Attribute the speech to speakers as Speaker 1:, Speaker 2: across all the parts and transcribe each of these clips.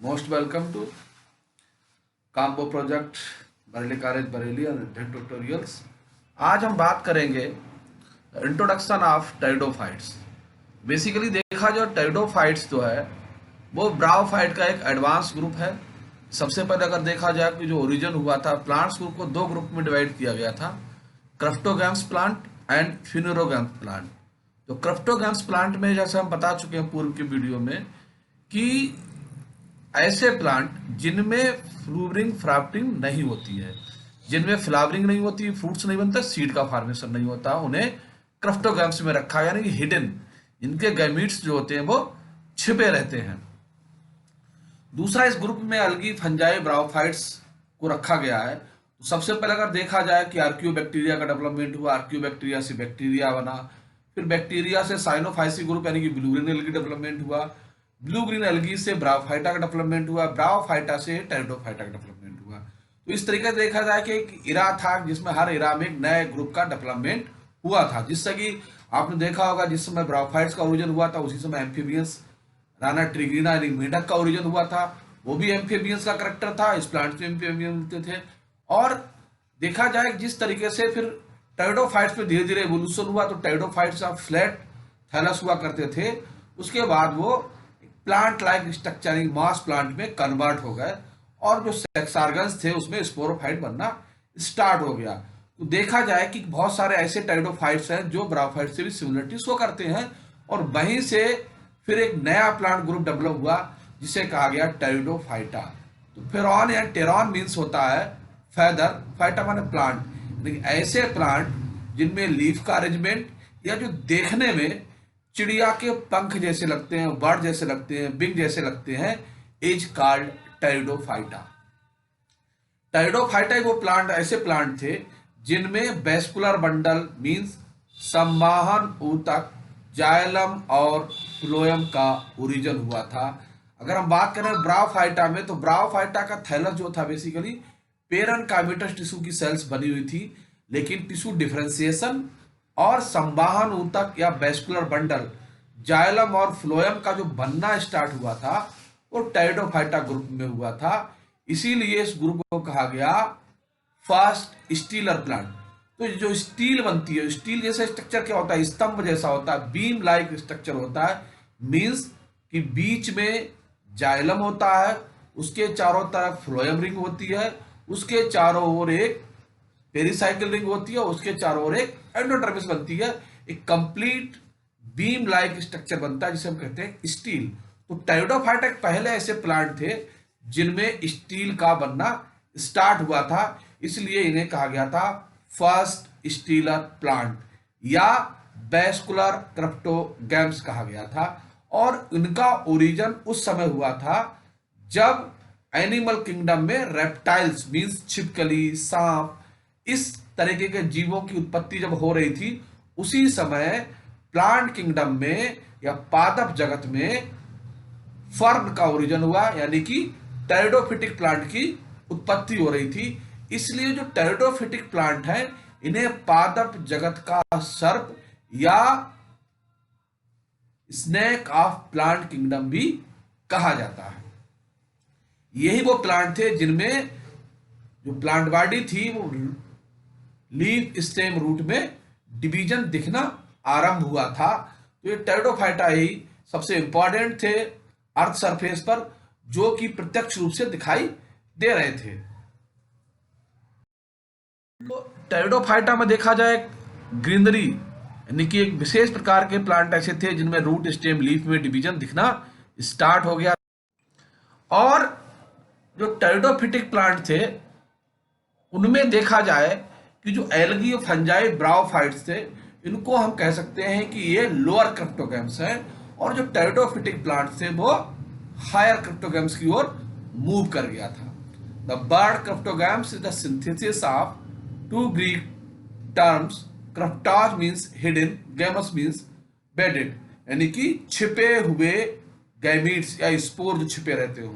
Speaker 1: Most welcome to काम्बो project Bareilly college Bareilly और tutorials. आज हम बात करेंगे इंट्रोडक्शन ऑफ टेरिडोफाइट्स। बेसिकली देखा जो टेरिडोफाइट्स जो है वो ब्रायोफाइट का एक एडवांस ग्रुप है। सबसे पहले अगर देखा जाए कि जो ओरिजिन हुआ था, प्लांट्स ग्रुप को दो ग्रुप में डिवाइड किया गया था, क्रफ्टोगैम्स प्लांट एंड फिनेरोगैम्स प्लांट। तो क्रफ्टोगैम्स प्लांट में जैसे हम बता चुके हैं पूर्व की वीडियो में कि ऐसे प्लांट जिनमें फ्रूवरिंग फ्राफ्टिंग नहीं होती है, जिनमें फ्लावरिंग नहीं होती, फ्रूट्स नहीं बनता, सीड का फॉर्मेशन नहीं होता, उन्हें क्रफ्टोगैम्स में रखा, यानी कि हिडन, इनके गैमीट्स जो होते हैं वो छिपे रहते हैं। दूसरा, इस ग्रुप में अलगी फंजाई ब्रायोफाइट्स को रखा गया है। तो सबसे पहले अगर देखा जाए कि आर्कियोबैक्टीरिया का डेवलपमेंट हुआ, आर्कियोबैक्टीरिया से बैक्टीरिया बना, फिर बैक्टीरिया से साइनोफाइसी ग्रुप यानी कि ब्लू ग्रीन एल्गी डेवलपमेंट हुआ, ब्लू ग्रीन एल्गी से ब्रायोफाइटा का डेवलपमेंट हुआ, ब्रायोफाइटा से टेरिडोफाइटा का डेवलपमेंट हुआ। तो इस तरीके से देखा जाए कि एक इरा था जिसमें हर इरा में एक नए ग्रुप का डेवलपमेंट हुआ था, जिससे कि आपने देखा होगा जिस समय ब्रायोफाइट्स का ओरिजिन हुआ था उसी समय एम्फीबियंस राना ट्रिगिना यानी मेढक का ओरिजिन हुआ था। वो भी एम्फीबियंस का करेक्टर था, इस प्लांट में एम्फीबियंस मिलते थे। और देखा जाए जिस तरीके से फिर टेरिडोफाइट्स में धीरे धीरे एवोल्यूशन हुआ, तो टेरिडोफाइट्स ऑफ फ्लैट थैलस हुआ करते थे, उसके बाद वो प्लांट लाइक स्ट्रक्चरिंग मास प्लांट में कन्वर्ट हो गए और जो सेक्स ऑर्गन्स थे उसमें स्पोरोफाइट बनना स्टार्ट हो गया। तो देखा जाए कि बहुत सारे ऐसे टेरिडोफाइट्स हैं जो ब्रायोफाइट से भी सिमिलरिटी शो करते हैं, और वहीं से फिर एक नया प्लांट ग्रुप डेवलप हुआ जिसे कहा गया टेरिडोफाइटा। तो फेरॉन या टेरॉन मीन्स होता है फेदर, फाइटा माने प्लांट, लेकिन ऐसे प्लांट जिनमें लीफ का अरेंजमेंट या जो देखने में चिड़िया के पंख जैसे लगते हैं, बर्ड जैसे लगते हैं, बिग जैसे लगते हैं, इज कॉल्ड टेरिडोफाइटा। टेरिडोफाइटा वो प्लांट ऐसे प्लांट थे जिनमें वेस्कुलर बंडल मीन्स संवाहन ऊतक, जाइलम और फ्लोएम का ओरिजिन हुआ था। अगर हम बात करें ब्रायोफाइटा में, तो ब्रायोफाइटा का थैलस जो था बेसिकली पेरन काइमेटस टिश्यू की सेल्स बनी हुई थी, लेकिन टिश्यू डिफरेंशिएशन और संवाहन ऊतक या वेस्कुलर बंडल, जाइलम और फ्लोएम का जो बनना स्टार्ट हुआ था वो टेरिडोफाइटा ग्रुप में हुआ था। इसीलिए इस ग्रुप को कहा गया फर्स्ट स्टीलर प्लांट। तो जो स्टील बनती है, स्टील जैसा स्ट्रक्चर क्या होता है, स्तंभ जैसा होता है, बीम लाइक स्ट्रक्चर होता है, मींस कि बीच में जाइलम होता है, उसके चारों तरफ फ्लोएम रिंग होती है, उसके चारों ओर एक पेरिसाइकिल रिंग होती है, उसके चारों ओर एक एंडोडर्मिस बनती है, एक कंप्लीट बीम लाइक स्ट्रक्चर बनता है जिसे हम कहते हैं स्टील। तो टेरिडोफाइटा पहले ऐसे प्लांट थे जिनमें स्टील का बनना स्टार्ट हुआ था, इसलिए इन्हें कहा गया था फर्स्ट स्टीलर प्लांट या वेस्कुलर क्रफ्टोगैम्स कहा गया था। और इनका ओरिजिन उस समय हुआ था जब एनिमल किंगडम में रेप्टाइल्स मींस छिपकली, सांप, इस तरीके के जीवों की उत्पत्ति जब हो रही थी, उसी समय प्लांट किंगडम में या पादप जगत में फर्न का ओरिजिन हुआ, यानी कि टेरिडोफिटिक प्लांट की उत्पत्ति हो रही थी। इसलिए जो टेरिडोफिटिक प्लांट है इन्हें पादप जगत का सर्प या स्नेक ऑफ प्लांट किंगडम भी कहा जाता है। यही वो प्लांट थे जिनमें जो प्लांट बॉडी थी वो लीफ, स्टेम, रूट में डिवीजन दिखना आरंभ हुआ था। तो ये टेरिडोफाइटा ही सबसे इंपॉर्टेंट थे अर्थ सरफेस पर, जो कि प्रत्यक्ष रूप से दिखाई दे रहे थे। तो टेरिडोफाइटा में देखा जाए ग्रीनरी यानी कि एक विशेष प्रकार के प्लांट ऐसे थे जिनमें रूट, स्टेम, लीफ में डिवीजन दिखना स्टार्ट हो गया। और जो टेरिडोफिटिक प्लांट थे उनमें देखा जाए कि जो एल्गी और फंजाई ब्रायोफाइट्स थे, इनको हम कह सकते हैं कि ये लोअर क्रप्टोगैम्स हैं, और जो टेरिडोफिटिक प्लांट थे वो हायर क्रप्टोगैम्स की ओर मूव कर गया था। The word cryptogams is the synthesis of two Greek terms, kryptos means hidden, gamos means bedded, यानी कि छिपे हुए गैमीट्स या स्पोर जो छिपे रहते हो।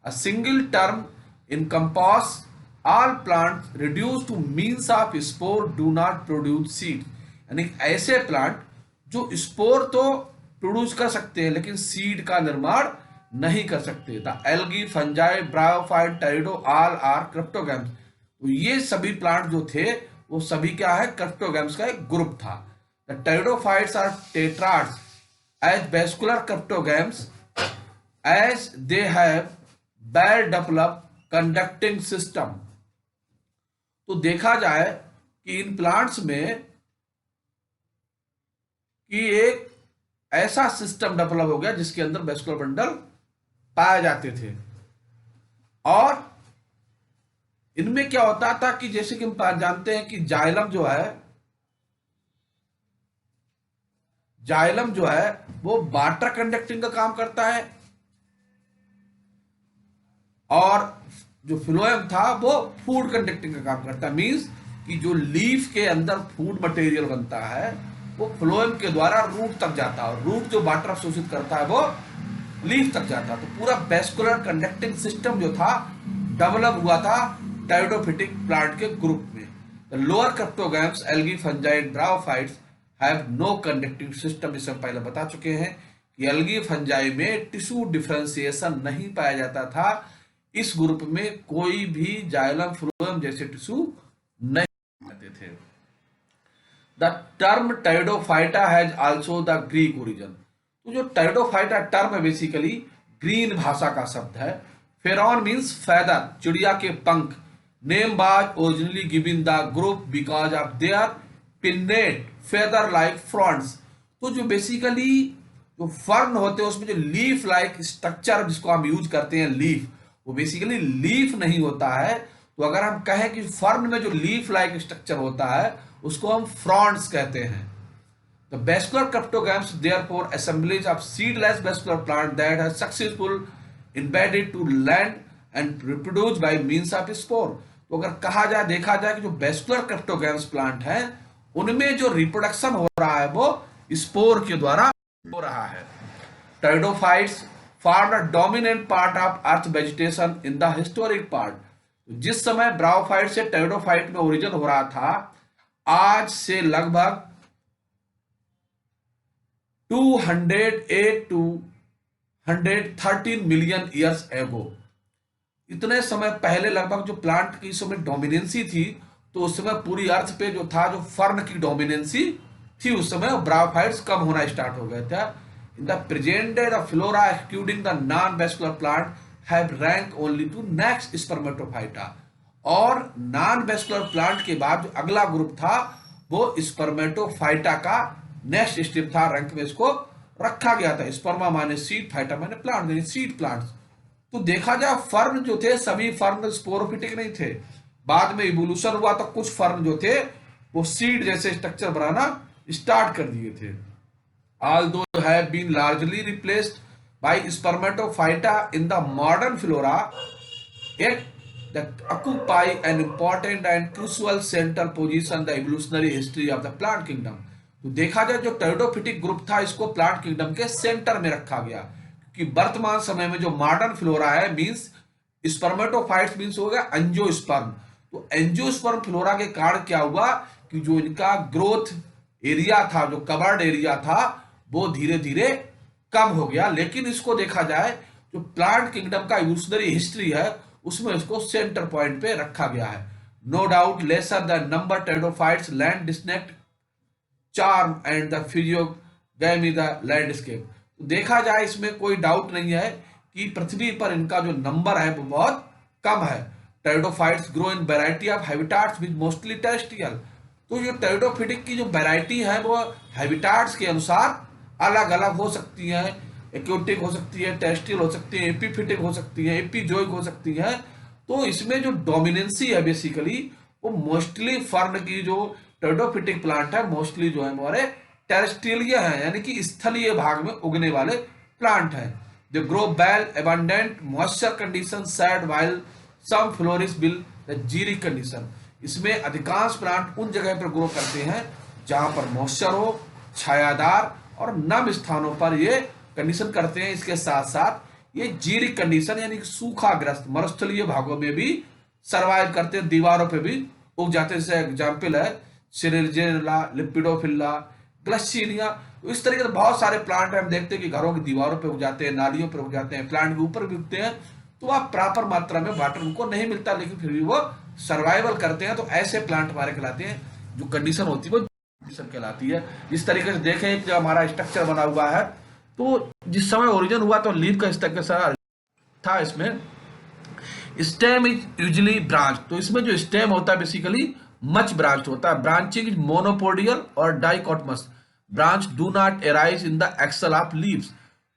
Speaker 1: A single term encompass all plants reduced to means of spore do not produce seed, यानी ऐसे प्लांट जो स्पोर तो प्रोड्यूस कर सकते हैं लेकिन सीड का निर्माण नहीं कर सकते। The algae, fungi, bryophyte, pterido all are cryptogams. तो ये सभी प्लांट जो थे वो सभी क्या है, क्रिप्टोगैम्स का एक ग्रुप था। The pteridophytes are tetrads as vascular cryptogams as they have well developed conducting system. तो देखा जाए कि इन प्लांट्स में कि एक ऐसा सिस्टम डेवलप हो गया जिसके अंदर वेस्कुलर बंडल पाए जाते थे। और इनमें क्या होता था कि जैसे कि हम जानते हैं कि जाइलम जो है वो वाटर कंडक्टिंग का काम करता है, और जो फ्लोएम था वो फूड कंडक्टिंग का काम करता है। मींस कि जो लीफ के अंदर फूड मटेरियल बनता है वो फ्लोएम के द्वारा रूट तक जाता है, और रूट जो वाटर अवशोषित करता है वो लीफ तक जाता है। तो पूरा वेस्कुलर कंडक्टिंग सिस्टम जो था डेवलप हुआ था टाइडोफिटिक प्लांट के ग्रुप में। The lower cryptogams, algae, fungi, bryophytes have no conducting system. इसे हम पहले बता चुके हैं कि एल्गी फंजाई में टिश्यू डिफरेंशिएशन नहीं पाया जाता था। इस ग्रुप में कोई भी जाइलम, फ्लोएम जैसे टिश्यू नहीं आते थे। The term pteridophyta has also the Greek origin. तो जो टेरिडोफाइटा टर्म है बेसिकली ग्रीन भाषा का शब्द है। फेरॉन मीन्स फैदर, चिड़िया के पंख। Name was originally given the group because of their pinnate feather like fronds. तो जो बेसिकली जो फर्न होते हैं उसमें जो लीफ लाइक स्ट्रक्चर जिसको हम यूज करते हैं लीफ, वो बेसिकली लीफ नहीं होता है। तो अगर हम कहें कि फर्न में जो लीफ लाइक स्ट्रक्चर होता है उसको हम फ्रॉन्ट्स कहते हैं। The vascular cryptogams therefore assemblage of seedless vascular plant that has successful embedded to land and reproduce by means of spore। तो अगर कहा जाए, देखा जाए कि जो वेस्कुलर क्रिप्टोगैम्स प्लांट हैं उनमें जो रिप्रोडक्शन हो रहा है वो स्पोर के द्वारा हो रहा है। Pteridophytes form the dominant part of earth vegetation in the historic part. जिस समय ब्रायोफाइट से टेरिडोफाइट में ओरिजिन हो रहा था, आज से लगभग 208 to 113 मिलियन ईयर्स एगो, इतने समय पहले लगभग जो प्लांट की समय डोमिनेंसी थी, तो उस समय पूरी अर्थ पे जो था जो फर्न की डोमिनेंसी थी उस समय ब्रायोफाइट्स कम होना स्टार्ट हो गए थे। In the present day the flora excluding the non vascular plant have rank only to next spermatophyta. और नॉन वेस्कुलर प्लांट के बाद जो अगला ग्रुप था वो स्पर्मेटोफाइटा का नेक्स्ट स्टेप था, रैंक में इसको रखा गया था। स्पर्मा माने सीड, फाइटा माने प्लांट, सीड प्लांट्स। तो देखा जाए फर्न जो थे सभी फर्न स्पोरोफिटिक नहीं थे। बाद में इवोल्यूशन हुआ तो कुछ फर्न जो थे वो सीड जैसे स्ट्रक्चर बनाना स्टार्ट कर दिए थे। although have been largely replaced by spermatophyta in the modern flora, yet they occupy an important and crucial central position in the evolutionary history of the plant kingdom। तो देखा जाए जो टेरिडोफिटिक group था इसको plant kingdom के centre में रखा गया, क्योंकि वर्तमान समय में जो मॉडर्न फ्लोरा है मींस स्पर्मेटोफाइट्स मींस हो गया एंजियोस्पर्म। तो एंजियोस्पर्म फ्लोरा के कारण क्या हुआ कि जो इनका ग्रोथ एरिया था, जो कवर्ड एरिया था, वो धीरे धीरे कम हो गया। लेकिन इसको देखा जाए जो प्लांट किंगडम का इवोल्यूशनरी हिस्ट्री है उसमें इसको सेंटर पॉइंट पे रखा गया है। No doubt lesser the number pteridophytes land distinct charm and the physiognomy the landscape. तो देखा जाए इसमें कोई डाउट नहीं है कि पृथ्वी पर इनका जो नंबर है वो बहुत कम है। Pteridophytes grow in variety of habitats with mostly terrestrial. तो जो टेरिडोफिटिक की जो वैरायटी है वो हैबिटाट्स के अनुसार अलग अलग हो सकती है। एक्योटिक हो सकती है, टेरेस्ट्रियल हो सकती है, एपीफिटिक हो सकती है, एपीजोइक हो सकती है। तो इसमें जो डोमिनेंसी है बेसिकली वो मोस्टली फर्न की जो टेरिडोफिटिक प्लांट है मोस्टली जो है हमारे टेरेस्ट्रियल है, यानी कि स्थलीय भाग में उगने वाले प्लांट है। They grow well abundant moisture condition shade while some flourish will the xeric condition. इसमें अधिकांश प्लांट उन जगह पर ग्रो करते हैं जहां पर मॉइस्चर हो, छायादार और नम स्थानों पर ये कंडीशन करते हैं। इसके साथ साथ ये जीरिक कंडीशन यानी कि सूखाग्रस्त मरुस्थलीय भागों में भी सरवाइव करते हैं, दीवारों पे भी उग जाते हैं। जैसे एग्जाम्पल है सिरेजेला, लिपिडोफिल्ला, ग्लसीनिया। तो इस तरीके से बहुत सारे प्लांट हम देखते हैं कि घरों की दीवारों पे उग जाते हैं, नालियों पर उग जाते हैं, प्लांट के ऊपर भी उगते हैं। तो वह प्रॉपर मात्रा में वाटर उनको नहीं मिलता, लेकिन फिर भी वो सर्वाइवल करते हैं। तो ऐसे प्लांट हमारे कहलाते हैं, जो कंडीशन होती है वो कंडीशन कहलाती है। इस तरीके से देखें जो हमारा स्ट्रक्चर बना हुआ है, तो जिस समय ओरिजिन हुआ तो लीफ का स्ट्रक्चर था। इसमें स्टेम इज यूजली ब्रांच, तो इसमें जो स्टेम होता है बेसिकली मच ब्रांच होता है। ब्रांचिंग इज मोनोपोडियल और dichotomous, branch do not arise in the axil of leaves.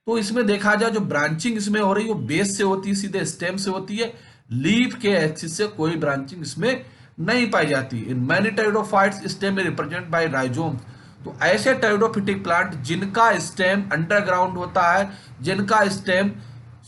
Speaker 1: तो इसमें देखा जाए जो ब्रांचिंग इसमें हो रही है वो बेस से होती है, सीधे स्टेम से होती है, लीफ के एक्सिस से कोई ब्रांचिंग इसमें नहीं पाई जाती। In many pteridophytes stem represent by rhizome, तो ऐसे टेरिडोफिटिक प्लांट जिनका स्टेम अंडरग्राउंड होता है, जिनका स्टेम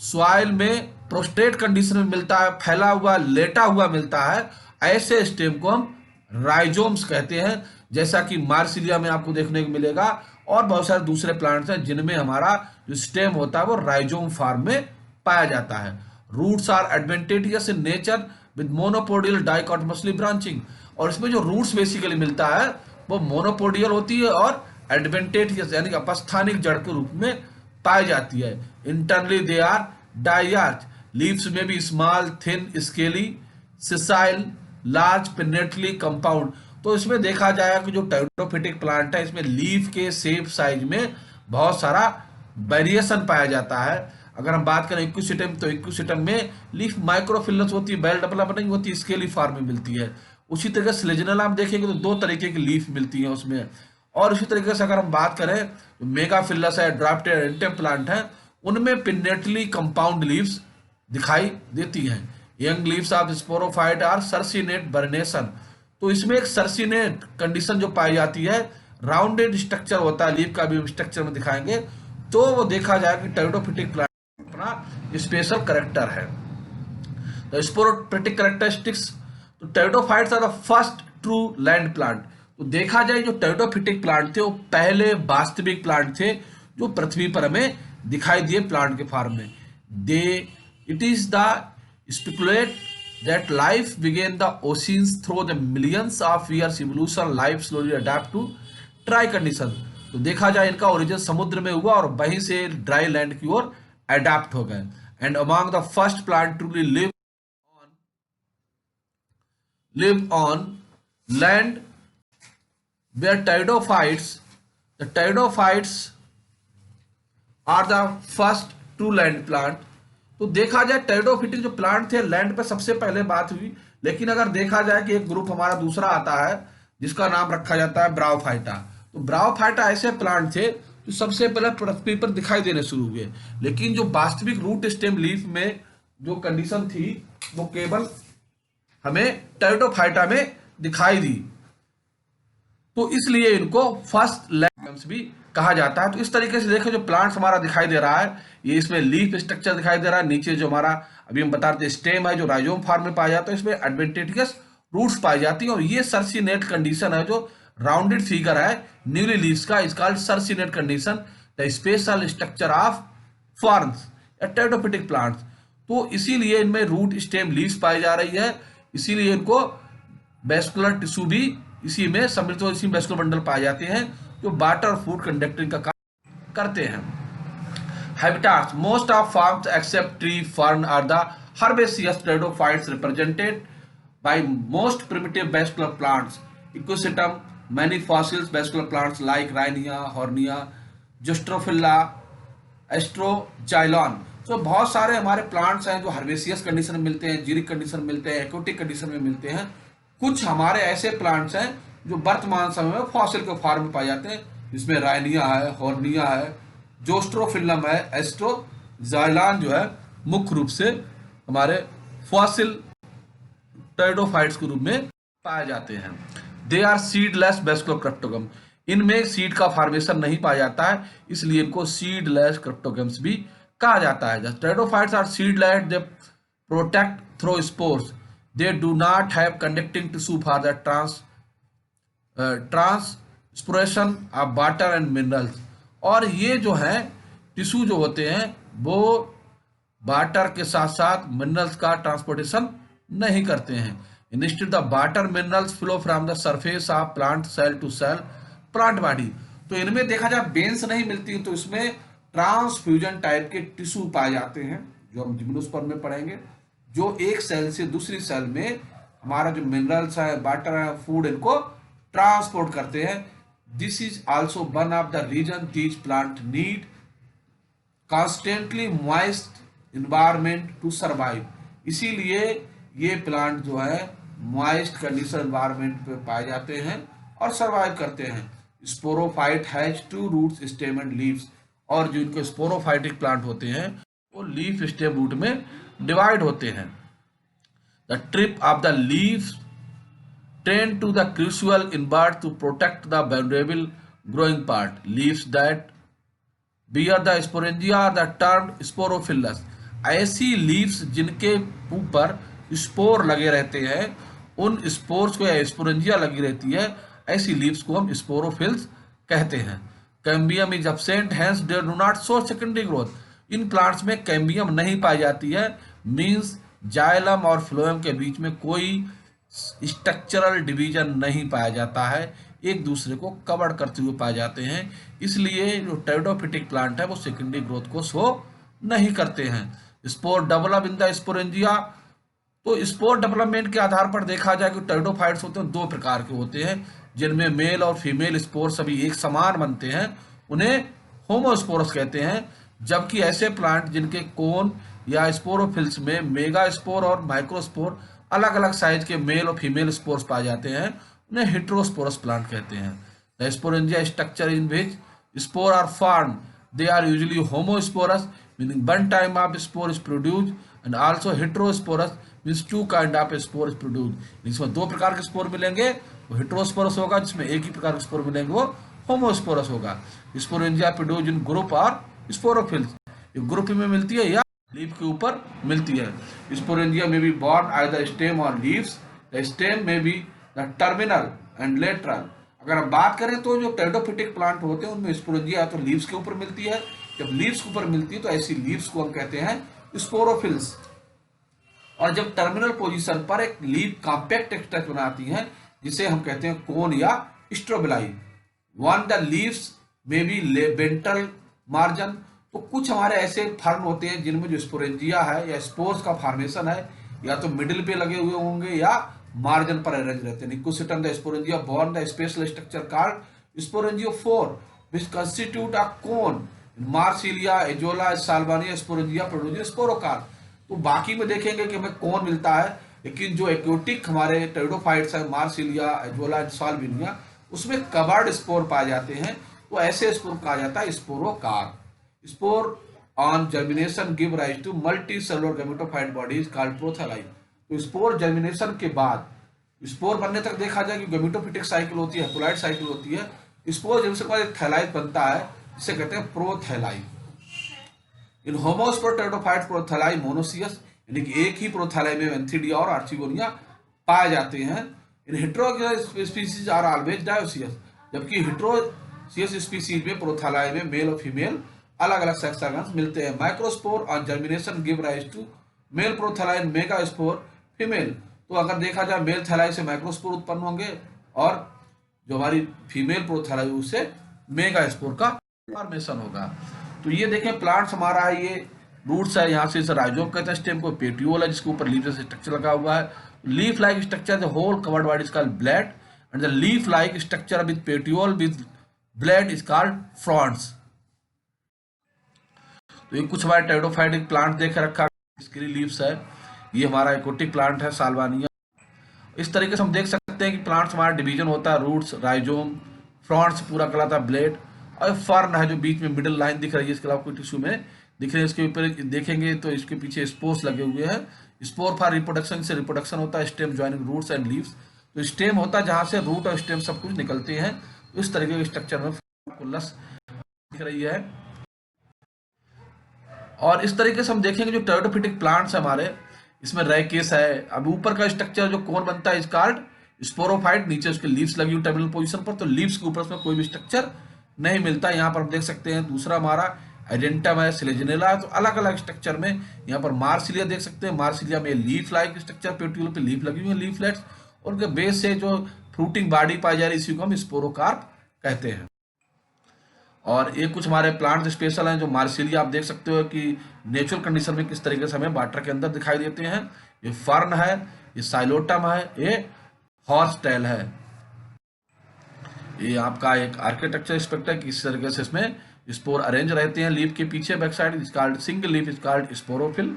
Speaker 1: सॉइल में प्रोस्ट्रेट कंडीशन में मिलता है, फैला हुआ लेटा हुआ मिलता है, ऐसे स्टेम को हम राइजोम्स कहते हैं। जैसा कि मार्सिलिया में आपको देखने को मिलेगा, और बहुत सारे दूसरे प्लांट्स हैं जिनमें हमारा जो स्टेम होता है वो राइजोम फॉर्म में पाया जाता है। Roots are adventitious in nature with monopodial dichotomously branching, और इसमें जो रूट्स बेसिकली मिलता है वो मोनोपोडियल होती है और एडवेंटेजियस यानी अपस्थानिक जड़ के रूप में पाई जाती है। इंटरनली दे आर डाइआर्च, लीव्स में भी small thin scaly sessile large pinnately compound. तो इसमें देखा जाएगा कि जो टेरिडोफिटिक प्लांट है इसमें लीफ के शेप साइज में बहुत सारा वेरिएशन पाया जाता है। अगर हम बात करें इक्विसिटम, तो इक्विसिटम में लीफ माइक्रोफिलस होती है, बेल डेवलप नहीं होती, स्केली फॉर्म में मिलती है। उसी तरह स्लेजनल आप देखेंगे तो दो तरीके की लीफ मिलती है उसमें। और उसी तरीके से अगर हम बात करें तो मेगाफिलस है, ड्राफ्टेड एंटेम प्लांट है, उनमें पिनेटली कंपाउंड लीव्स दिखाई देती हैं। Young leaves of sporophyte are circinate vernation, तो इसमें एक सर्सिनेट कंडीशन जो पाई जाती है, राउंडेड स्ट्रक्चर होता है लीफ का, भी स्ट्रक्चर में दिखाएंगे। तो वो देखा जाए कि टेरिडोफिटिक प्लांट अपना स्पेशल करेक्टर है। तो स्पोरोफिटिक करेक्टरिस्टिक्स, तो pteridophytes are the first true land plant. तो देखा जाए जो टेरिडोफिटिक प्लांट थे वो पहले वास्तविक प्लांट थे जो पृथ्वी पर हमें दिखाई दिए प्लांट के फॉर्म में। They it is the speculate that life began the oceans through the millions of years evolution, life slowly adapt to dry condition। तो देखा जाए इनका ओरिजिन समुद्र में हुआ और वहीं से ड्राई लैंड की ओर अडेप्ट हो गए। And among the first plant truly live on land where the pteridophytes are the first true land plant। तो देखा जाए टेरिडोफिटिक जो प्लांट थे लैंड पे सबसे पहले बात हुई, लेकिन अगर देखा जाए कि एक ग्रुप हमारा दूसरा आता है जिसका नाम रखा जाता है ब्रायोफाइटा। तो ब्रायोफाइटा ऐसे प्लांट थे जो सबसे पहले पृथ्वी पर दिखाई देने शुरू हुए, लेकिन जो वास्तविक रूट स्टेम लीफ में जो कंडीशन थी वो केवल हमें टेरिडोफाइटा में दिखाई दी। तो इसलिए इनको फर्स्ट लैंड भी कहा जाता है। तो इस तरीके से देखो जो प्लांट्स हमारा दिखाई दे रहा है, ये इसमें लीफ स्ट्रक्चर दिखाई दे रहा है, नीचे जो हमारा अभी हम बता रहे थे स्टेम है जो राइजोम फॉर्म में पाया जाता है, इसमें एडवेंटेजियस रूट्स पाई जाती है। और ये सर्सिनेट कंडीशन है जो राउंडेड फिगर है न्यूली लीव्स का, is called circinate condition, the special structure of forms pteridophytic plants. तो इसीलिए इनमें रूट स्टेम लीव्स पाई जा रही है, इसीलिए इनको वेस्कुलर टिश्यू भी इसी में सम्मिलित हो, इसी वेस्कुलर बंडल पाए जाते हैं जो वाटर और फूड कंडक्टिंग का काम करते हैं। Habitats, most of forms except tree fern are the herbaceous pteridophytes represented by most primitive vascular plants. Equisetum, many fossils vascular plants like Rhynia, Hornia, Zostrophylla, Astrogylon। तो बहुत सारे हमारे प्लांट्स हैं जो हर्बेसियस कंडीशन में मिलते हैं, जीरिक कंडीशन में मिलते हैं, एक्वेटिक कंडीशन में मिलते हैं। कुछ हमारे ऐसे प्लांट्स हैं जो वर्तमान समय में फॉसिल के फॉर्म में पाए जाते हैं, जिसमें राइनिया है, हॉर्निया है, जोस्ट्रोफिलम है, एस्ट्रोजाइलॉन जो है मुख्य रूप से हमारे फॉसिल टेरिडोफाइट्स के रूप में पाए जाते हैं। दे आर सीडलेस वेस्कुलर क्रिप्टोगम, इनमें सीड का फॉर्मेशन नहीं पाया जाता है, इसलिए इनको सीडलेस क्रिप्टोगम्स भी कहा जाता है। Pteridophytes are seedless, they protect through spores, they do not have conducting tissue for the transportation of water and minerals. और ये जो है टिश्यू जो होते हैं वो वाटर के साथ साथ मिनरल्स का ट्रांसपोर्टेशन नहीं करते हैं। Instead the water minerals flow from the surface of plant cell to cell plant body. तो इनमें देखा जाए बेन्स नहीं मिलती, तो इसमें ट्रांसफ्यूजन टाइप के टिश्यू पाए जाते हैं, जो हम जिम्नोस्पर्म में पढ़ेंगे, जो एक सेल से दूसरी सेल में हमारा जो मिनरल्स है, वाटर है, फूड, इनको ट्रांसपोर्ट करते हैं। This is also one of the reason these plant need constantly moist environment to survive. इसीलिए ये प्लांट जो है मॉइस्ट कंडीशन इन्वायरमेंट पे पाए जाते हैं और सर्वाइव करते हैं। Sporophyte has 2 roots, stem and leaves. और जो इनके स्पोरोफाइटिक प्लांट होते हैं वो लीफ, स्टेम, रूट में डिवाइड होते हैं। The trip of the leaves tend to the crucial invert to protect the vulnerable growing part. Leaves that bear the sporangia are the termed sporophylls. ऐसी leaves जिनके ऊपर spore लगे रहते हैं, उन स्पोर्स को या स्पोरेंजिया लगी रहती है, ऐसी लीव्स को हम स्पोरोफिल्स कहते हैं। Cambium is absent, hence they do not show secondary growth. In plants में कैम्बियम नहीं पाई जाती है, मींस जाइलम और फ्लोएम के बीच में कोई स्ट्रक्चरल डिवीजन नहीं पाया जाता है, एक दूसरे को कवर करते हुए पाए जाते हैं। इसलिए जो टेरिडोफिटिक प्लांट है वो सेकेंडरी ग्रोथ को शो नहीं करते हैं। Spore develop in the sporangia. तो स्पोर डेवलपमेंट के आधार पर देखा जाए कि टेरिडोफाइट्स होते हैं 2 प्रकार के होते हैं, जिनमें मेल और फीमेल स्पोर सभी एक समान बनते हैं, उन्हें होमोस्पोरस कहते हैं। जबकि ऐसे प्लांट जिनके कोन या स्पोरोफिल्स में मेगा स्पोर और माइक्रोस्पोर अलग अलग साइज के मेल और फीमेल स्पोर्स पाए जाते हैं, उन्हें हेट्रोस्पोरस प्लांट कहते हैं। The sporangia structure in which spore are form, they are usually homosporous, meaning one time of spore is produced, and also heterosporous means 2 kind of spore is produced. इसमें 2 प्रकार के spore मिलेंगे, वो heterosporous होगा, जिसमें एक ही प्रकार के स्पोर मिलेंगे वो होमोस्पोरस होगा। स्पोरेंजिया प्रोड्यूस इन ग्रुप और स्पोरोफिल्स, ग्रुप में मिलती है या लीफ के ऊपर मिलती है। स्पोरेंजिया में बी बॉर्न आइदर स्टेम और लीव्स, द स्टेम में be the terminal and lateral. अगर हम बात करें तो जो टेरिडोफिटिक प्लांट होते हैं उनमें स्पोरेंजिया तो लीव्स के ऊपर मिलती है, जब लीव्स के ऊपर मिलती है तो ऐसी लीव्स को हम कहते हैं स्पोरोफिल्स। और जब टर्मिनल पोजीशन पर एक लीफ कॉम्पैक्ट स्ट्रक्चर बनाती है, जिसे हम कहते हैं कोन या स्ट्रोबिलाई। वन द लीव्स में बी वेंट्रल मार्जिन। तो कुछ हमारे ऐसे फर्म होते हैं जिनमें जो स्पोरेंजिया है या स्पोर्स का फॉर्मेशन है या तो मिडिल पे लगे हुए होंगे या मार्जिन पर अरेंज रहते हैं। In Equisetum the sporangia borne the special structure called sporangiophore which constitute a cone. Marsilea, Azolla, Salvinia sporangia produce sporocarp. तो बाकी में देखेंगे कि हमें कौन मिलता है, लेकिन जो एक्योटिक हमारे टेरिडोफाइट्स है, मार्सिलिया, एजोला, साल्विनिया, उसमें कवर्ड स्पोर पाए जाते हैं, तो ऐसे स्पोर कहा जाता है sporocarp. Spore on germination give rise to multicellular gametophyte bodies called prothalli. तो स्पोर जर्मिनेशन के बाद स्पोर बनने तक देखा जाए कि गैमेटोफिटिक साइकिल होती है, हैप्लॉइड साइकिल होती है। स्पोर जर्मिनेशन के बाद एक थैलाइड बनता है, जिसे कहते हैं प्रोथैलाई। इन होमोस्पोर टेरिडोफाइट्स प्रोथैलाई मोनोसियस, यानी कि एक ही प्रोथैलाई में एंथिडिया और आर्चिगोनिया पाए जाते हैं। इन हेटेरोजिनस स्पीसीज आर ऑलवेज डायोसियस, जबकि हेटेरोजिनस स्पीसीज में प्रोथैलाई में मेल और फीमेल अलग अलग सेक्स ऑर्गन्स मिलते हैं। Microspore on germination give rise to male prothalli, megaspore female. तो अगर देखा जाए मेल थैलाई से माइक्रोस्पोर उत्पन्न होंगे और जो हमारी फीमेल प्रोथैलाई उससे मेगा स्पोर का फॉर्मेशन होगा। तो ये देखें प्लांट्स हमारा है, ये रूट्स है, यहाँ से राइजोम कहते हैं, स्टेम को पेटियोल है जिसके ऊपर लीफ जैसे स्ट्रक्चर लगा हुआ है। Leaf like structure the whole covered body is called blade, and the leaf like structure with petiole with blade is called fronds. तो ये कुछ हमारे टेरिडोफाइटिक प्लांट देख रखा, स्क्री लीव्स है, ये हमारा एक्वोटिक प्लांट है साल्वानिया। इस तरीके से हम देख सकते हैं कि प्लांट्स हमारा डिवीजन होता है, रूट्स, राइजोम, फ्रॉन्ट्स पूरा कहलाता है ब्लेड, और फर्न है जो बीच में मिडिल लाइन दिख रही है, इसके अलावा कोई टिश्यू में दिख रही है। इसके ऊपर देखेंगे तो इसके पीछे स्पोर्स लगे हुए हैं। स्पोर फॉर रिप्रोडक्शन, से रिप्रोडक्शन होता है, stem joining roots and leaves. तो स्टेम होता है जहां से रूट और स्टेम सब कुछ निकलते हैं। तो इस तरीके के स्ट्रक्चर में कुल्लस दिख रही है। और इस तरीके से हम देखेंगे जो टेरिडोफिटिक प्लांट्स है हमारे, इसमें रैकेस है। अब ऊपर का स्ट्रक्चर जो कोन बनता है इज कॉल्ड स्पोरोफाइट, नीचे उसके लीव्स लगी हुई टर्मिनल पोजीशन पर, तो लीव्स के ऊपर उसमें कोई भी स्ट्रक्चर नहीं मिलता। यहाँ पर हम देख सकते हैं दूसरा हमारा एडेंटम है, सिलेजिनेला है। तो अलग अलग स्ट्रक्चर में यहाँ पर मार्सिलिया देख सकते हैं, मार्सिलिया में लीफ लाइक स्ट्रक्चर, पेट्यूल पे लीफ लगी हुई है, लीफलेट्स, और उनके बेस से जो फ्रूटिंग बॉडी पाई जा रही है इसी को हम स्पोरोकार्प कहते हैं। और ये कुछ हमारे प्लांट्स स्पेशल हैं, जो मार्सिलिया आप देख सकते हो कि नेचुरल कंडीशन में किस तरीके से हमें वाटर के अंदर दिखाई देते हैं। ये फर्न है, ये साइलोटम है, ये हॉर्स टेल है। ये आपका एक आर्किटेक्चर स्पेक्ट है कि इस तरीके से इसमें स्पोर अरेंज रहते हैं लीफ के पीछे back side. Is called single leaf, is called sporophyll.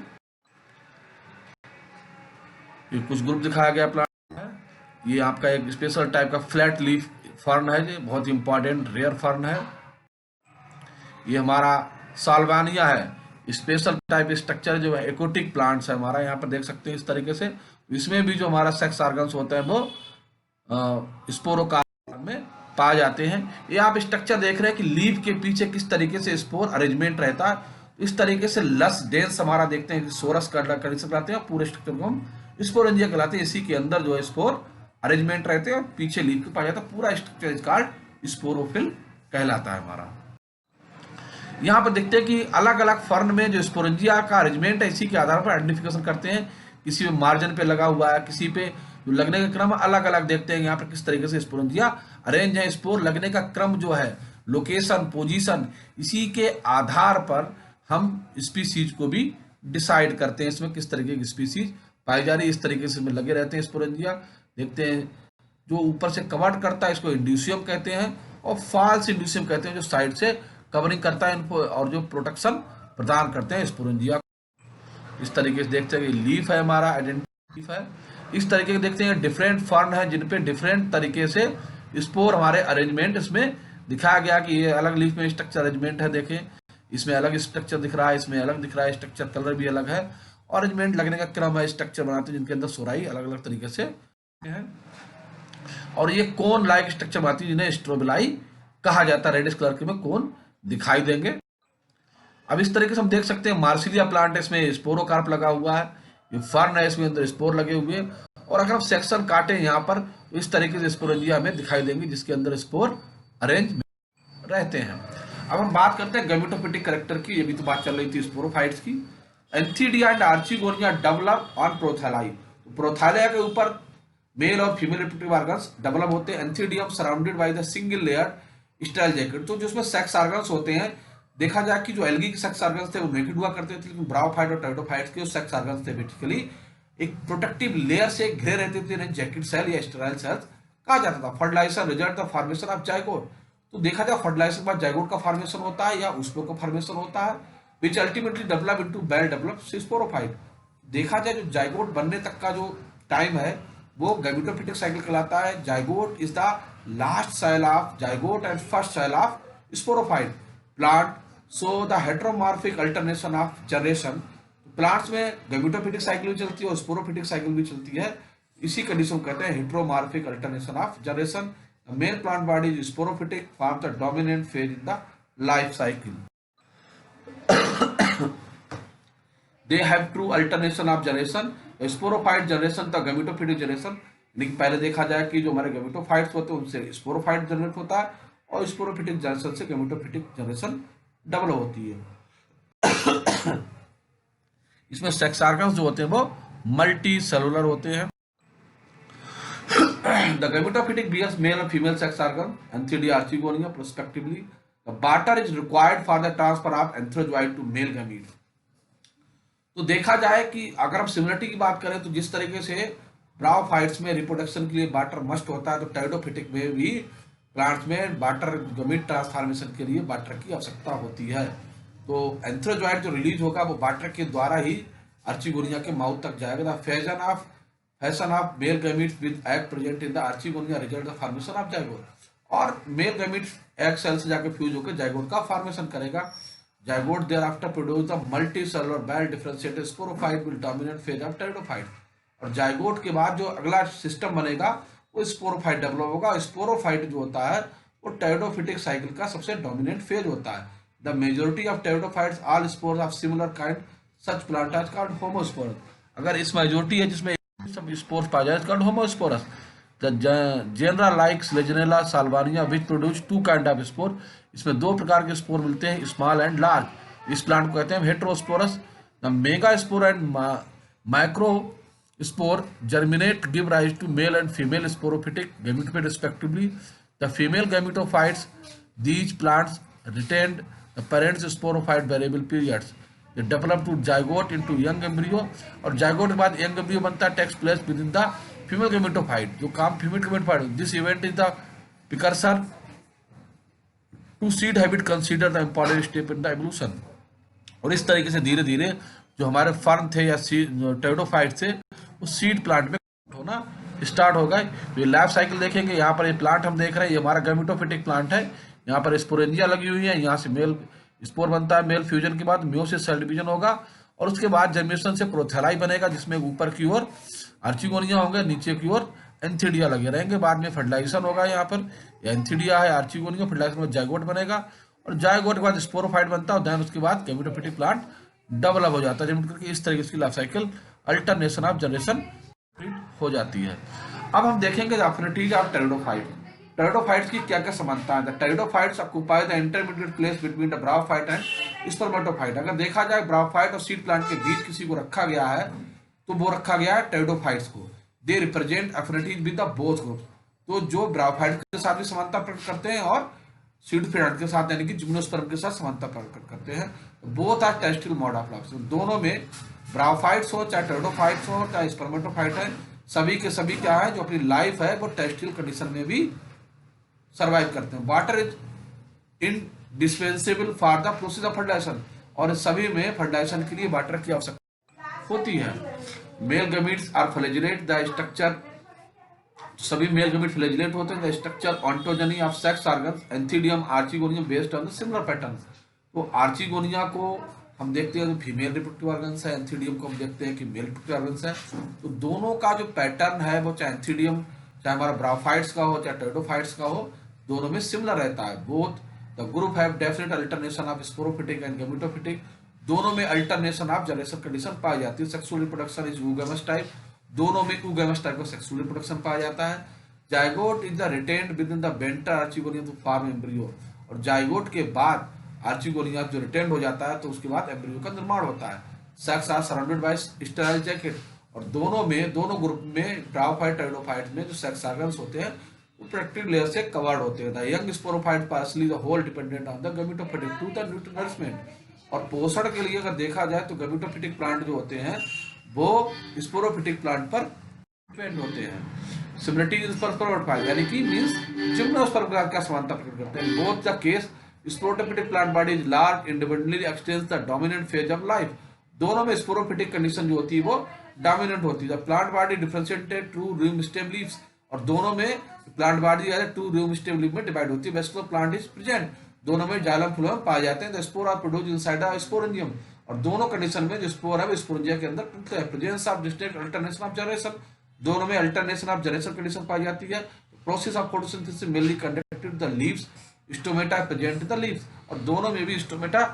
Speaker 1: ये कुछ ग्रुप दिखाया गया प्लांट है। ये आपका एक स्पेशल टाइप का फ्लैट लीफ फर्न है, जो बहुत ही इंपॉर्टेंट रेयर फर्न है। ये हमारा साल्वानिया है, स्पेशल टाइप स्ट्रक्चर जो है, एक्वोटिक प्लांट्स है हमारा। यहाँ पर देख सकते हैं इस तरीके से। इसमें भी जो हमारा सेक्स ऑर्गन्स होते हैं वो स्पोरोकार्प में पाए जाते हैं। ये आप स्ट्रक्चर देख रहे हैं कि लीफ के पीछे किस तरीके से स्पोर अरेंजमेंट रहता है। इस तरीके से लस डेंस हमारा देखते हैं कि सोरस कंडीशन कहलाते हैं। पूरे स्ट्रक्चर को हम स्पोरेंजिया कहलाते हैं। इसी के अंदर जो है स्पोर अरेंजमेंट रहते हैं और पीछे लीफ के पाया जाता है। पूरा स्ट्रक्चर इज कॉल्ड स्पोरोफिल कहलाता है हमारा। यहाँ पर देखते हैं कि अलग अलग फर्न में जो स्पोरेंजिया का अरेंजमेंट है, इसी के आधार पर आइडेंटिफिकेशन करते हैं। किसी में मार्जिन पे लगा हुआ है, किसी पे जो लगने का क्रम अलग अलग देखते हैं यहाँ पर किस तरीके से स्पोरेंजिया अरेंज है। स्पोर लगने का क्रम जो है, लोकेशन, पोजीशन, इसी के आधार पर हम स्पीसीज को भी डिसाइड करते हैं इसमें किस तरीके की स्पीसीज पाई जा रही है। इस तरीके से इसमें लगे रहते हैं स्पोरेंजिया। देखते हैं जो ऊपर से कवर करता है इसको इंड्यूसियम कहते हैं, और फॉल्स इंड्यूसियम कहते हैं जो साइड से कवरिंग करता है इनको और जो प्रोटेक्शन प्रदान करते हैं स्पोरेंजिया। इस तरीके से देखते हैं कि लीफ है हमारा, आइडेंटिफ है। इस तरीके से देखते हैं डिफरेंट फर्न है जिन पे डिफरेंट तरीके से स्पोर हमारे अरेंजमेंट इसमें दिखाया गया कि ये अलग लीफ में स्ट्रक्चर अरेंजमेंट है। देखें इसमें अलग स्ट्रक्चर दिख रहा है, इसमें अलग दिख रहा है स्ट्रक्चर, कलर भी अलग है। अरेंजमेंट लगने का क्रम है, स्ट्रक्चर बनाते हैं जिनके अंदर सोराई अलग अलग तरीके से है। और ये कोन लाइक स्ट्रक्चर बनाती है जिन्हें स्ट्रोबिलाई कहा जाता है। रेडिश कलर के में कोन दिखाई देंगे। अब इस तरीके से हम देख सकते हैं मार्सिलिया प्लांट है, इसमें स्पोरोकार्प लगा हुआ है। ये फर्न है, इसमें अंदर स्पोर लगे हुए हैं। और अगर हम सेक्शन काटें यहाँ पर तो इस तरीके से स्पोरेंजिया हमें दिखाई देंगे जिसके अंदर स्पोर अरेंज रहते हैं। अब हम बात करते हैं गैमेटोफिटिक कैरेक्टर की। ये भी तो बात चल रही थी स्पोरोफाइट्स की। एंथीडिया एंड आर्चिगोनिया डेवलप ऑन प्रोथैलाई। तो प्रोथैलिया के ऊपर मेल और फीमेल रिप्रोडक्टिव ऑर्गन्स डेवलप होते हैं। Antheridium surrounded by the single layer sterile jacket. तो जो उसमें सेक्स ऑर्गन्स होते हैं, देखा जाए कि जो एल्गी के सेक्स ऑर्गन्स थे वो नेकेड हुआ करते थे, लेकिन ब्रायोफाइट और टेरिडोफाइट्स के जो सेक्स ऑर्गन्स थे बेसिकली एक प्रोटेक्टिव लेयर से घिरे रहते थे, जैकेट सेल या स्टेराइल सेल्स कहा जाता था। Fertilization result the formation of zygote. तो देखा जाए फर्टिलाइजेशन के बाद जाइगोट का फॉर्मेशन होता है या उस्पो का फॉर्मेशन होता है, which ultimately develop into well developed sporophyte. देखा जाए जो जाइगोट बनने तक का जो टाइम है वो गैमेटोफिटिक साइकिल कहलाता है। Zygote is the last cell of zygote and first cell of sporophyte plant. So the heteromorphic alternation of generation. Plants में गैमेटोफिटिक साइकिल भी चलती है और स्पोरोफिटिक साइकिल भी चलती है। इसी कंडीशन को कहते हैं heteromorphic alternation of generation. Male plant body is sporophytic form the dominant phase in the life cycle. They have true alternation of generation, sporophyte generation तक गैमेटोफिटिक जनरेशन। लेकिन पहले देखा जाए कि जो हमारे गैमेटोफाइट्स होते हैं उनसे स्पोरोफाइट जनरेट होता है और स्पोरोफिटिक जनरेशन से गैमेटोफिटिक जनरेशन डेवलप होती है। इसमें सेक्स ऑर्गन्स जो होते हैं वो मल्टी सेलुलर होते हैं। The gametophytic bears male and female sex organ, Antheridia archigonia, prospectively. The barter is required for the transfer of anthrozoid to male gamete. तो देखा जाए कि अगर हम सिमिलरिटी की बात करें तो जिस तरीके से ब्रायोफाइट्स में रिप्रोडक्शन के लिए बार्टर मस्ट होता है, तो टेरिडोफिटिक में भी प्लांट्स में बार्टर गमीट ट्रांसफॉर्मेशन के लिए बार्टर की आवश्यकता होती है। तो एंथ्रोजॉइड जो रिलीज होगा वो बार्टर के द्वारा ही आर्चिगोनिया के माउथ तक जाएगा। Fashion of male gametes with egg present in the archegonia result the formation of zygote. और मेल गमीट्स एग सेल से जाकर फ्यूज होकर जाइगोट का फॉर्मेशन करेगा। Zygote thereafter produce the multicellular well differentiated sporophyte will dominate phase of pteridophyte। और zygote के बाद जो अगला सिस्टम बनेगा वो स्पोरोफाइट डेवलप होगा। स्पोरोफाइट जो होता है वो टेरिडोफिटिक साइकिल का सबसे डोमिनेंट फेज होता है। The majority of pteridophytes all spores of similar kind such plant are called homosporous. अगर इस मेजोरिटी है जिसमें सब स्पोर्स पाया जाए called homosporous. The genera like Selaginella Salvinia which produce two kind of spore. इसमें दो प्रकार के स्पोर मिलते हैं, स्मॉल एंड लार्ज। इस प्लांट को कहते हैं heterosporous. The megaspore and microspore germinate give rise to male and female sporophytic gametophyte respectively. The female gametophytes these plants retained the parents sporophyte variable periods. They develop to zygote into young embryo, और zygote के बाद young embryo बनता है, takes place within the female gametophyte. जो काम female gametophyte, this event is the precursor to seed habit, consider the important step in the evolution. और इस तरीके से धीरे धीरे जो हमारे फर्न थे या टेरिडोफाइट थे, वो सीड प्लांट में होना स्टार्ट हो गए. ये लाइफ साइकिल देखेंगे, यहाँ पर ये प्लांट हम देख रहे हैं, ये हमारा गैमेटोफिटिक प्लांट है. यहाँ पर स्पोरेंजिया लगी हुई है, यहाँ से मेल स्पोर बनता है, मेल फ्यूजन के बाद मियोसिस सेल डिवीजन होगा, और उसके बाद जर्मिनेशन से प्रोथेलाई बनेगा, जिसमें ऊपर की ओर आर्चिगोनिया होंगे, नीचे की ओर एंथिडिया लगे रहेंगे. बाद में फर्टिलाइजेशन होगा, यहाँ पर एंथिडिया है, आर्चिगोनिया, फर्टिलाइजेशन में जाइगोट बनेगा, और जाइगोट के बाद स्पोरोफाइट बनता है, देन उसके बाद गैमेटोफिटिक प्लांट डेवलप हो जाता है. जब करके इस तरीके की life cycle alternation of generation हो जाती है. अब हम देखेंगे एफिनिटीज ऑफ टेरिडोफाइट. टेरिडोफाइट्स की क्या क्या समानता है. Pteridophytes occupy the intermediate place between the bryophyte and spermatophyte. अगर देखा जाए ब्रायोफाइट और सीड प्लांट के बीच किसी को रखा गया है, तो वो रखा गया है टेरिडोफाइट्स को. They represent affinities with the both groups. तो जो ब्रायोफाइट के साथ भी समानता प्रकट करते हैं और सीड प्लांट के साथ यानी कि जिम्नोस्पर्म के साथ समानता प्रकट करते हैं. Both are terrestrial mode of life. दोनों में ब्रायोफाइट्स हो चाहे टेरिडोफाइट्स हो चाहे स्पर्मेटोफाइट है, सभी के सभी क्या है, जो अपनी लाइफ है वो टेरेस्ट्रियल कंडीशन में भी सर्वाइव करते हैं. Water is indispensable for the process of fertilization. और सभी में फर्टिलाइजेशन के लिए वाटर की आवश्यकता होती है. Male gametes are flagellate. The structure, सभी मेल गैमीट फ्लैजिलेट होते हैं. The structure ontogeny of sex organs antheridium archegonium based on the similar pattern. तो आर्चिगोनिया को हम देखते हैं तो फीमेल रिप्रोडक्टिव ऑर्गन्स है, एंथिडियम को हम देखते हैं कि मेल रिप्रोडक्टिव ऑर्गन्स है. तो दोनों का जो पैटर्न है वो चाहे एंथिडियम, चाहे हमारा ब्रायोफाइट्स का हो, चाहे टेरिडोफाइट्स का हो, दोनों में सिमिलर रहता है. Both the group have definite alternation of sporophytic and gametophytic. दोनों में अल्टरनेशन ऑफ जनरेशन कंडीशन पाई जाती है. Sexual reproduction is oogamous type. दोनों में यूगेमस टाइप का सेक्सुअल रिप्रोडक्शन पाया जाता है. Zygote is the retained within the venter archegonium to form embryo. और जाइगोट के बाद आर्चिगोनिया जो रिटेन्ड हो जाता है, तो उसके बाद एम्ब्रियो का निर्माण होता है. Sex are surrounded by sterile jacket. और दोनों ग्रुप में ब्रायोफाइट टेरिडोफाइट में जो सेक्स ऑर्गन्स होते हैं वो प्रोटेक्टिव लेयर से कवर्ड होते हैं. The young sporophyte partially the whole dependent on the gametophytic to the nourishment. और पोषण के लिए अगर देखा जाए तो गैमेटोफिटिक प्लांट जो होते हैं वो स्पोरोफिटिक प्लांट पर डिपेंड होते हैं. सिमिलरिटी इज स्पर्मेटोफाइट यानी कि मींस जिम्नोस्पर्म के साथ क्या समानता प्रकट करते हैं. Both the case sporophytic plant body is large independently x tends the dominant phase of life. दोनों में स्पोरोफिटिक कंडीशन जो होती है वो डोमिनेंट होती है. The plant body differentiated to rim stem leaves. और दोनों में plant body to rim stem leaf में डिवाइड होती है. Vascular plant is present. दोनों में जाइलम फ्लोएम पाए जाते हैं. The spore are produced inside the sporangium. और दोनों कंडीशन में जो स्पोर है वो स्पोरेंजिया के अंदर टूटते हैं. Presence of distinct alternation of generation. दोनों में अल्टरनेशन ऑफ जनरेशन कंडीशन पाई जाती है. Process of photosynthesis mainly conducted the leaves. Stomata present the leaves. और दोनों में भी स्टोमेटा